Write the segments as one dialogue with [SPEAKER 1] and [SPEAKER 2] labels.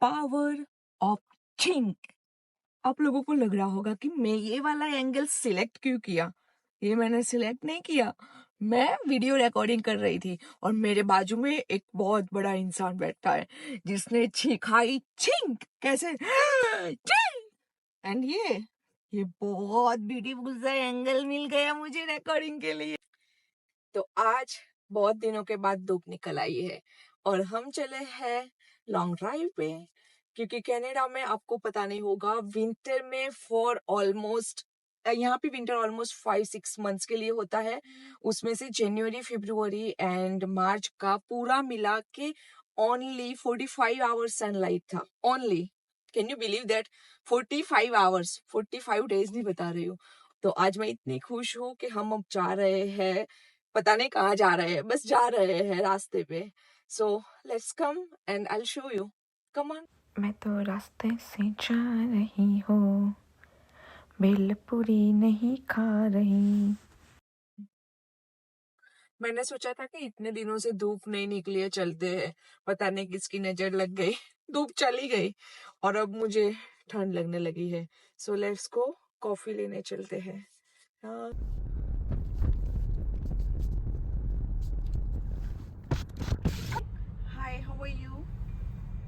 [SPEAKER 1] Power of think. आप लोगों को लग रहा होगा कि मैं ये वाला एंगल सिलेक्ट क्यों किया। ये मैंने सिलेक्ट नहीं किया, मैं वीडियो रिकॉर्डिंग कर रही थी और मेरे बाजू में एक बहुत बड़ा इंसान बैठा है जिसने छिखाई छिंक कैसे एंड ये बहुत ब्यूटीफुल सा एंगल मिल गया मुझे रिकॉर्डिंग के लिए। तो आज बहुत दिनों के बाद धूप निकल आई है और हम चले हैं लॉन्ग ड्राइव पे, क्योंकि कनाडा में आपको पता नहीं होगा विंटर में फॉर ऑलमोस्ट यहाँ पे विंटर ऑलमोस्ट 5-6 मंथ्स के लिए होता है। उसमें से जनवरी, फरवरी एंड मार्च का पूरा मिला के ओनली 45 आवर्स सनलाइट था। Only, can you believe that? 45 hours, 45 days नहीं बता रही हूँ। तो आज मैं इतनी खुश हूँ कि हम अब जा रहे हैं, पता नहीं कहाँ जा रहे हैं, बस जा रहे हैं रास्ते पे। So let's come and I will show you, come on.
[SPEAKER 2] मैं तो रास्ते से जा रही हूँ, भेलपुरी नहीं खा रही।
[SPEAKER 1] मैंने सोचा था कि इतने दिनों से धूप नहीं निकली है, चलते हैं, पता नहीं किसकी नजर लग गई धूप चली गई और अब मुझे ठंड लगने लगी है। सो लेट्स गो, कॉफी लेने चलते हैं। हाँ। Hi, how are you?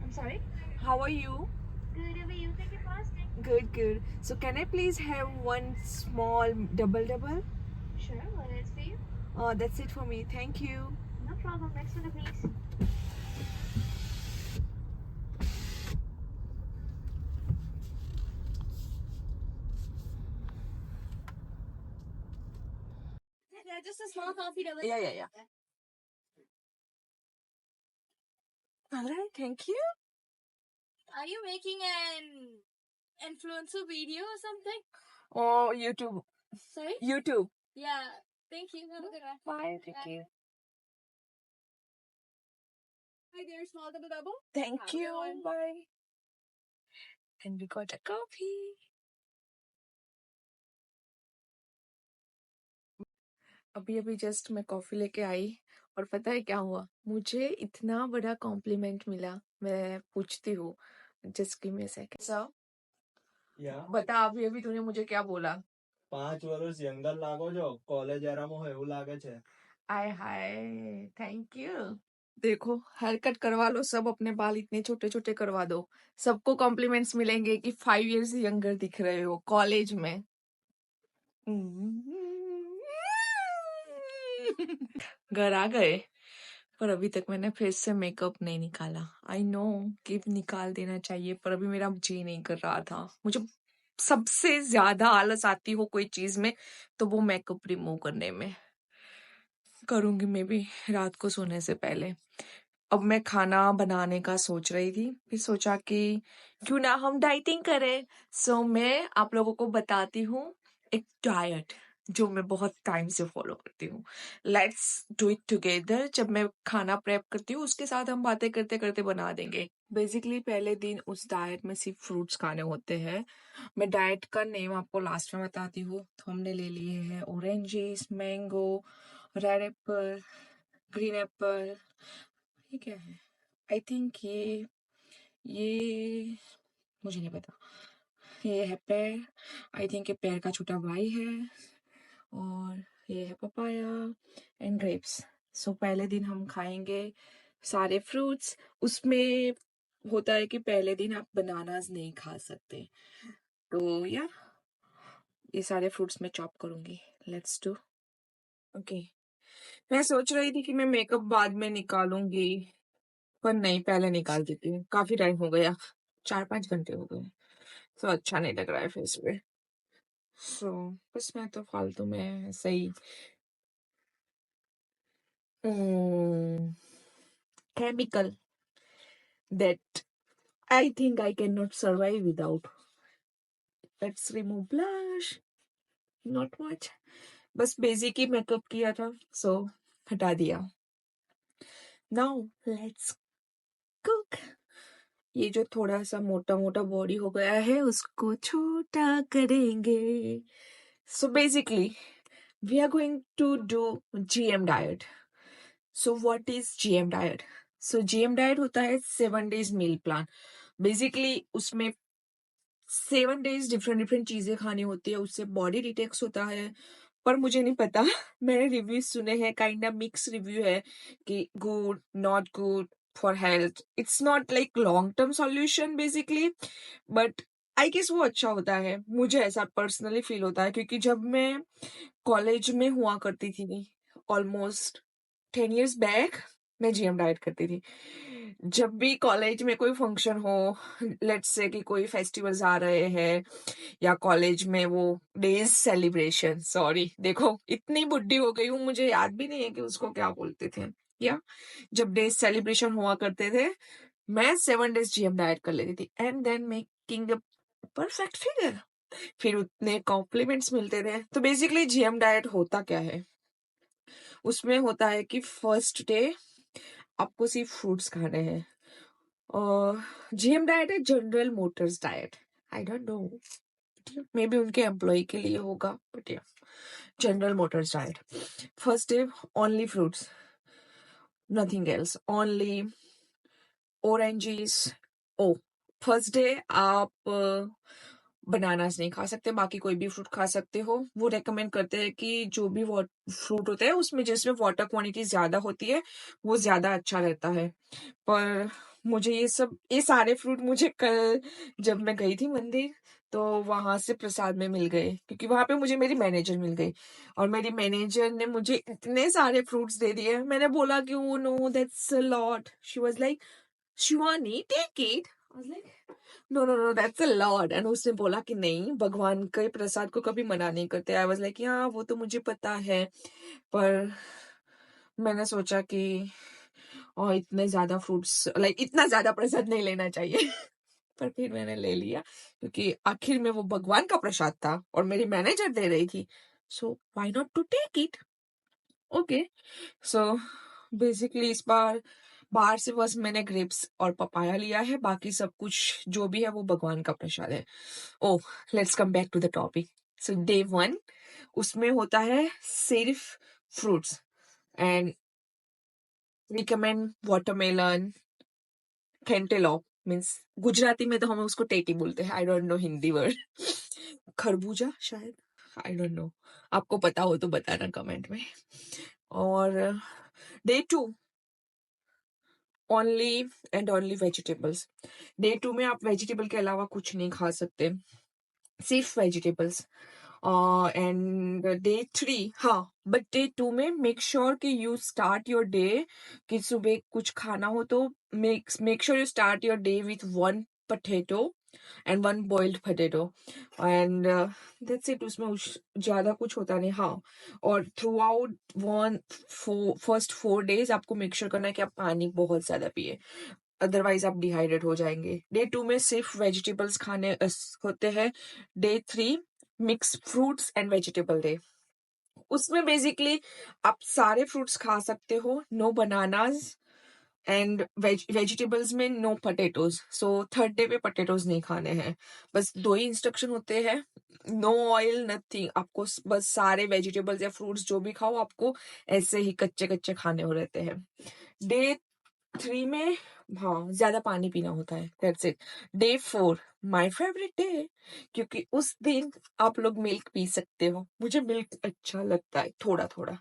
[SPEAKER 3] I'm sorry?
[SPEAKER 1] How are you?
[SPEAKER 3] Good, how are you? Take your fasting.
[SPEAKER 1] Good, good. So can I please have one small double?
[SPEAKER 3] Sure, what is for you?
[SPEAKER 1] That's it for me. Thank you.
[SPEAKER 3] No problem. Next one, please. Yeah, just a small coffee double.
[SPEAKER 1] Yeah. All right, thank you.
[SPEAKER 3] Are you making an influencer video or something?
[SPEAKER 1] Oh, YouTube.
[SPEAKER 3] Sorry?
[SPEAKER 1] YouTube.
[SPEAKER 3] Yeah. Thank you. Have a good one.
[SPEAKER 1] Bye, thank you.
[SPEAKER 3] Hi there, small double double.
[SPEAKER 1] Thank
[SPEAKER 3] Have a good
[SPEAKER 1] you.
[SPEAKER 3] one.
[SPEAKER 1] Bye. And we got a coffee. अभी just मैं coffee लेके आई और पता है क्या हुआ, मुझे इतना बड़ा कॉम्प्लीमेंट मिला। मैं पूछती हूँ, just give me a second. Sir
[SPEAKER 4] या
[SPEAKER 1] बता, अभी तूने मुझे क्या बोला?
[SPEAKER 4] 5 વર્ષ यंगर लागो जो कॉलेज एराમાં હોય એવું લાગે છે।
[SPEAKER 1] आय हाय, थैंक यू। देखो, हेयर कट करवा लो, सब अपने बाल इतने छोटे छोटे करवा दो, सबको कॉम्प्लीमेंट्स मिलेंगे कि 5 इयर्स यंगर दिख रहे हो कॉलेज में। घर आ गए, पर अभी तक मैंने फेस से मेकअप नहीं निकाला। आई नो कि निकाल देना चाहिए, पर अभी मेरा जी नहीं कर रहा था। मुझे सबसे ज्यादा आलस आती हो कोई चीज में तो वो मेकअप रिमूव करने में। करूंगी मैं भी रात को सोने से पहले। अब मैं खाना बनाने का सोच रही थी, फिर सोचा कि क्यों ना हम डाइटिंग करें। सो मैं आप लोगों को बताती हूँ एक डाइट जो मैं बहुत टाइम से फॉलो करती हूँ। Let's do it together. जब मैं खाना प्रेप करती हूँ उसके साथ हम बातें करते करते बना देंगे। बेसिकली पहले दिन उस डाइट में सिर्फ फ्रूट्स खाने होते हैं। मैं डाइट का नेम आपको लास्ट में बताती हूँ। तो हमने ले लिए हैं oranges, mango, red Apple, green Apple. ये क्या है? आई थिंक ये मुझे नहीं पता। ये है पेड़, आई थिंक ये पेड़ का छोटा भाई है। और ये है पपाया एंड ग्रेप्स। सो पहले दिन हम खाएंगे सारे फ्रूट्स। उसमें होता है कि पहले दिन आप बनानास नहीं खा सकते। तो या ये सारे फ्रूट्स मैं चॉप करूंगी। Let's do. ओके, मैं सोच रही थी कि मैं मेकअप बाद में निकालूंगी, पर नहीं, पहले निकाल देती हूँ। काफी टाइम हो गया, 4-5 घंटे हो गए, तो अच्छा नहीं लग रहा है फेस पे। सो बस मैं तो फालतू में ऐसे ही chemical that I think I can not survive without. Let's remove blush, not much, बस बेसिक ही मेकअप किया था, सो हटा दिया। Now let's cook. ये जो थोड़ा सा मोटा मोटा बॉडी हो गया है उसको छोटा करेंगे। So basically we are going to do GM diet. So what is GM diet? So GM diet होता है 7 days meal plan। बेसिकली उसमें 7 डेज डिफरेंट चीजें खानी होती है, उससे बॉडी डिटेक्स होता है। पर मुझे नहीं पता मैंने रिव्यूज सुने हैं, काइंड ऑफ मिक्स रिव्यू है कि good, not good for health. It's not like long term solution basically, but I guess वो अच्छा होता है। मुझे ऐसा पर्सनली फील होता है, क्योंकि जब मैं कॉलेज में हुआ करती थी, ऑलमोस्ट 10 years बैक, मैं जीएम डाइट करती थी। जब भी कॉलेज में कोई फंक्शन हो, लेट्स से कि कोई फेस्टिवल्स आ रहे हैं, या कॉलेज में वो डेज सेलिब्रेशन, सॉरी देखो इतनी बुढ़ी हो गई हूँ, मुझे याद भी नहीं है कि उसको क्या बोलते थे। या जब डेज सेलिब्रेशन हुआ करते थे, मैं 7 days जीएम डाइट कर लेती थी, and then making a perfect figure. फिर उतने कॉम्प्लीमेंट्स मिलते थे। तो बेसिकली जीएम डाइट होता क्या है, उसमें होता है कि फर्स्ट डे आपको सिर्फ फ्रूट्स खाने हैं। और जीएम डाइट है General Motors diet, I don't know, maybe उनके एम्प्लॉय के लिए होगा, बट या General Motors diet. First day only fruits, nothing else, only oranges. Oh, first day आप बनानास नहीं खा सकते, बाकी कोई भी फ्रूट खा सकते हो। वो रेकमेंड करते हैं कि जो भी फ्रूट होता है उसमें जिसमें वाटर क्वांटिटी ज्यादा होती है वो ज्यादा अच्छा रहता है। पर मुझे ये सारे फ्रूट मुझे कल जब मैं गई थी मंदिर, तो वहां से प्रसाद में मिल गए, क्योंकि वहां पे मुझे मेरी मैनेजर मिल गई, और मेरी मैनेजर ने मुझे इतने सारे फ्रूट्स दे दिए। मैंने बोला कि oh no, that's a lot. She was like, Shivani take it. I was like, no no no, that's a lot. And उसने बोला कि नहीं, भगवान के प्रसाद को कभी मना नहीं करते। आई वाज लाइक, हाँ वो तो मुझे पता है, पर मैंने सोचा कि और इतने ज्यादा फ्रूट्स, लाइक इतना ज्यादा प्रसाद नहीं लेना चाहिए। पर फिर मैंने ले लिया, क्योंकि आखिर में वो भगवान का प्रसाद था और मेरी मैनेजर दे रही थी, so why not to take it. Okay, so basically इस बार बाहर से बस मैंने ग्रेप्स और पपाया लिया है, बाकी सब कुछ जो भी है वो भगवान का प्रसाद है। Oh, let's come back to the topic. So day 1 उसमें होता है सिर्फ fruits, and recommend watermelon, cantaloupe, means Gujarati में तो हम उसको टेटी बोलते हैं, I don't know Hindi word. खरबूजा शायद, आई डोंट नो, आपको पता हो तो बताना कमेंट में। और day 2 only and only vegetables. Day 2 में आप वेजिटेबल के अलावा कुछ नहीं खा सकते, सिर्फ वेजिटेबल्स। एंड डे 3, हाँ, बट डे 2 में मेक श्योर कि यू स्टार्ट योर डे, कि सुबह कुछ खाना हो तो make sure you start your day with 1 potato and 1 boiled potato, and that's it। उसमें ज्यादा कुछ होता नहीं। हाँ, और थ्रू आउट फर्स्ट 4 days आपको मेक श्योर करना है कि आप पानी बहुत ज्यादा पिए, अदरवाइज आप डिहाइड्रेट हो जाएंगे। डे 2 में सिर्फ वेजिटेबल्स खाने होते हैं। Day 3 mix fruits and vegetable day. उसमें बेसिकली आप सारे फ्रूट्स खा सकते हो, नो बनानाज, एंड वेजिटेबल्स में no potatoes. So third day पे पोटैटोज नहीं खाने हैं। बस 2 ही इंस्ट्रक्शन होते हैं, नो ऑयल, नथिंग। आपको बस सारे वेजिटेबल्स या फ्रूट्स जो भी खाओ, आपको ऐसे ही कच्चे कच्चे खाने हो रहते हैं। डे 3 में हाँ ज्यादा पानी पीना होता है, that's it. Day 4 my favourite day, क्योंकि उस दिन आप लोग मिल्क पी सकते हो। मुझे मिल्क अच्छा लगता है थोड़ा थोड़ा,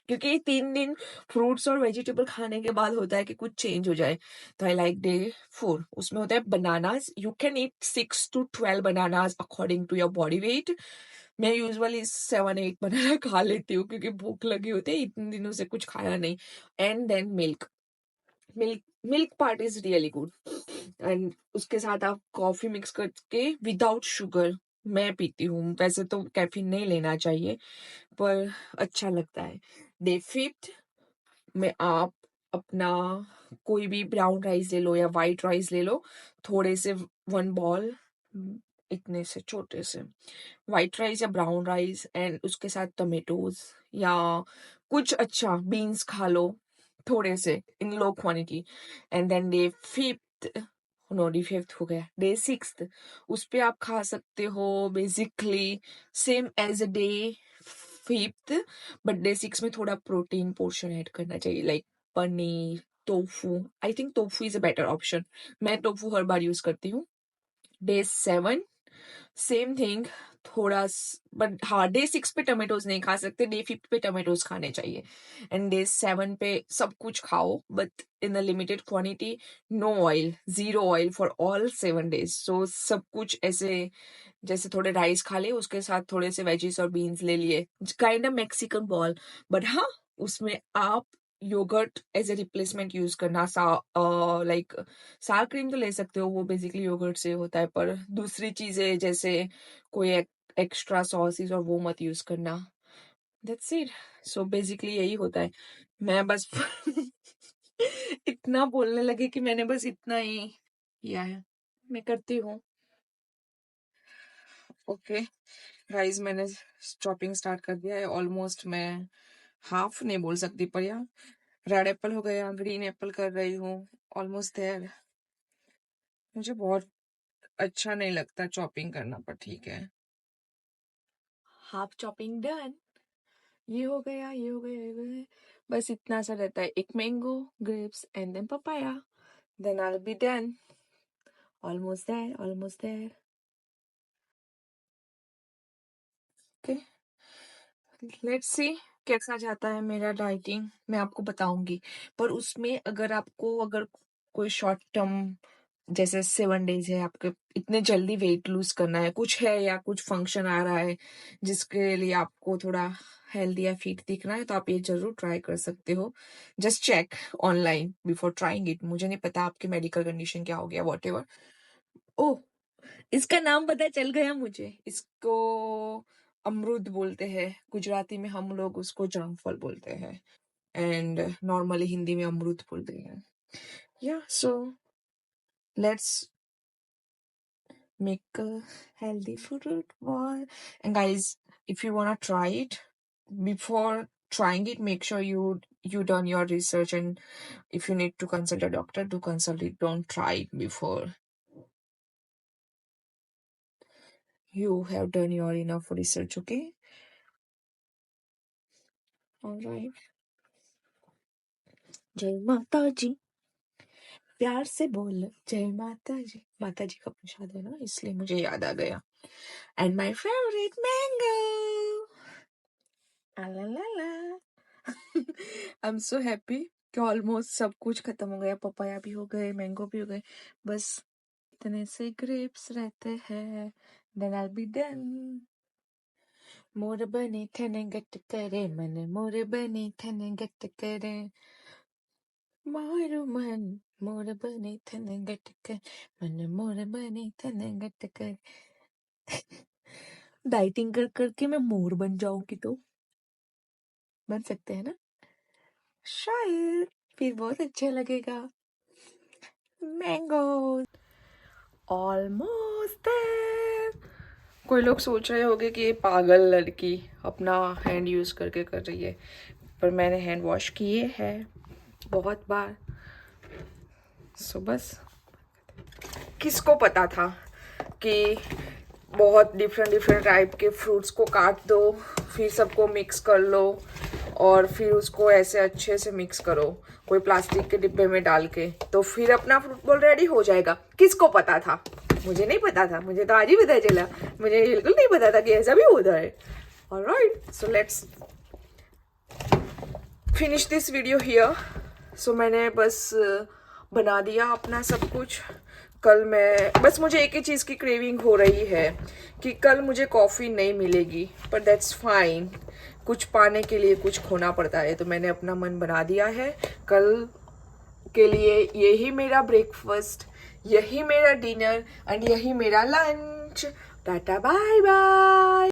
[SPEAKER 1] क्योंकि 3 दिन फ्रूट्स और वेजिटेबल खाने के बाद होता है कि कुछ चेंज हो जाए। तो आई लाइक डे 4। उसमें होता है bananas, you can eat 6 to 12 bananas according to your body weight. मैं यूजुअली 7-8 बनाना खा लेती हूँ, क्योंकि भूख लगी होती है, इतने दिनों से कुछ खाया नहीं। And then milk part is really good, and उसके साथ आप कॉफी मिक्स करके विदाउट शुगर मैं पीती हूँ। वैसे तो कैफीन नहीं लेना चाहिए, पर अच्छा लगता है। डे 5 में आप अपना कोई भी ब्राउन राइस ले लो या वाइट राइस ले लो, थोड़े से 1 बॉल, इतने से छोटे से व्हाइट राइस या ब्राउन राइस, एंड उसके साथ टमेटोज या कुछ अच्छा बीन्स खा लो, थोड़े से in low quantity. And then day 5th, no day 5th हो गया, डे 6th उस पे आप खा सकते हो basically same as a day 5th, but day 6 में थोड़ा प्रोटीन पोर्शन ऐड करना चाहिए, like paneer, tofu, I think tofu is a better option. मैं टोफू हर बार यूज करती हूँ. डे 7 सेम थिंग, थोड़ा बट हाँ, डे 6 पे टमेटोज नहीं खा सकते, डे 5 पे टमेटोज खाने चाहिए. एंड डे 7 पे सब कुछ खाओ but in a limited quantity. No oil, 0 oil for all 7 days. So सब कुछ ऐसे, जैसे थोड़े राइस खा लिए, उसके साथ थोड़े से वेजीज और बीन्स ले लिए, kind of Mexican bowl. But हाँ, उसमें आप yogurt as a replacement use करना. लाइक सार क्रीम तो ले सकते हो, वो बेसिकली योगर्ट से होता है, पर दूसरी चीजें जैसे कोई एक्स्ट्रा सॉसेस और वो मत यूज करना. That's it. सो बेसिकली यही होता है. मैं बस इतना बोलने लगे कि मैंने बस इतना ही किया है. मैं करती हूँ. ओके गाइस, मैंने चॉपिंग स्टार्ट कर दिया है. ऑलमोस्ट मैं हाफ नहीं बोल सकती, पर यार रेड एप्पल हो गया, ग्रीन एप्पल कर रही हूँ. Almost there. मुझे बहुत अच्छा नहीं लगता चॉपिंग करना, पर ठीक है. Half chopping done. ये हो गया, ये हो गया, ये हो गया. बस इतना सा रहता है. एक mango, grapes and then papaya. Then I will be done. Almost there, almost there. Okay, let's see कैसा जाता है मेरा डाइटिंग. मैं आपको बताऊंगी, पर उसमें अगर कोई शॉर्ट टर्म जैसे 7 days है, आपके इतने जल्दी वेट लूज करना है, कुछ है या कुछ फंक्शन आ रहा है जिसके लिए आपको थोड़ा हेल्दी या फिट दिखना है, तो आप ये जरूर ट्राई कर सकते हो. Just check online before trying it. मुझे नहीं पता आपकी मेडिकल कंडीशन क्या हो गया, वॉट एवर. ओह, इसका नाम पता चल गया मुझे. इसको अमरूद बोलते हैं. गुजराती में हम लोग उसको जामफल बोलते हैं, एंड नॉर्मली हिंदी में अमरूद बोलते हैं. या so let's make a healthy fruit ball. And guys, if you want to try it, before trying it, make sure you done your research, and if you need to consult a doctor, do consult it. Don't try it before you have done your enough research. Okay, all right. जय माता जी. प्यार से बोल जय माता जी. माता जी का प्रसाद है ना, इसलिए मुझे याद आ गया. And my favourite mango. I am so happy कि ऑलमोस्ट सब कुछ खत्म हो गया. पपाया भी हो गए, मैंगो भी हो गए. बस इतने से ग्रेप्स रहते हैं, देन आई बी डन. मोर बनी थने गट करे मन, मोर बनी थने गट करे मारू मन, मोर बनी थने गट करे मन, मोर बनी थने गट करे. डाइटिंग कर करके मैं मोर बन जाऊंगी तो बन सकते हैं ना, शायद. फिर बहुत अच्छा लगेगा. Mango almost there. कोई लोग सोच रहे होंगे कि ये पागल लड़की अपना हैंड यूज करके कर रही है, पर मैंने हैंड वॉश किए हैं बहुत बार. सो बस, किसको पता था कि बहुत डिफरेंट टाइप के फ्रूट्स को काट दो, फिर सबको मिक्स कर लो, और फिर उसको ऐसे अच्छे से मिक्स करो कोई प्लास्टिक के डिब्बे में डाल के, तो फिर अपना फ्रूट बॉल रेडी हो जाएगा. किसको पता था? मुझे नहीं पता था. मुझे तो आज ही पता चला. मुझे बिल्कुल नहीं पता था कि ऐसा भी होता है. Alright, so let's finish this video here. So मैंने बस बना दिया अपना सब कुछ. कल मैं बस, मुझे एक ही चीज़ की क्रेविंग हो रही है कि कल मुझे कॉफ़ी नहीं मिलेगी, पर दैट्स फाइन. कुछ पाने के लिए कुछ खोना पड़ता है, तो मैंने अपना मन बना दिया है. कल के लिए यही मेरा ब्रेकफास्ट, यही मेरा डिनर एंड यही मेरा लंच. Tata bye bye.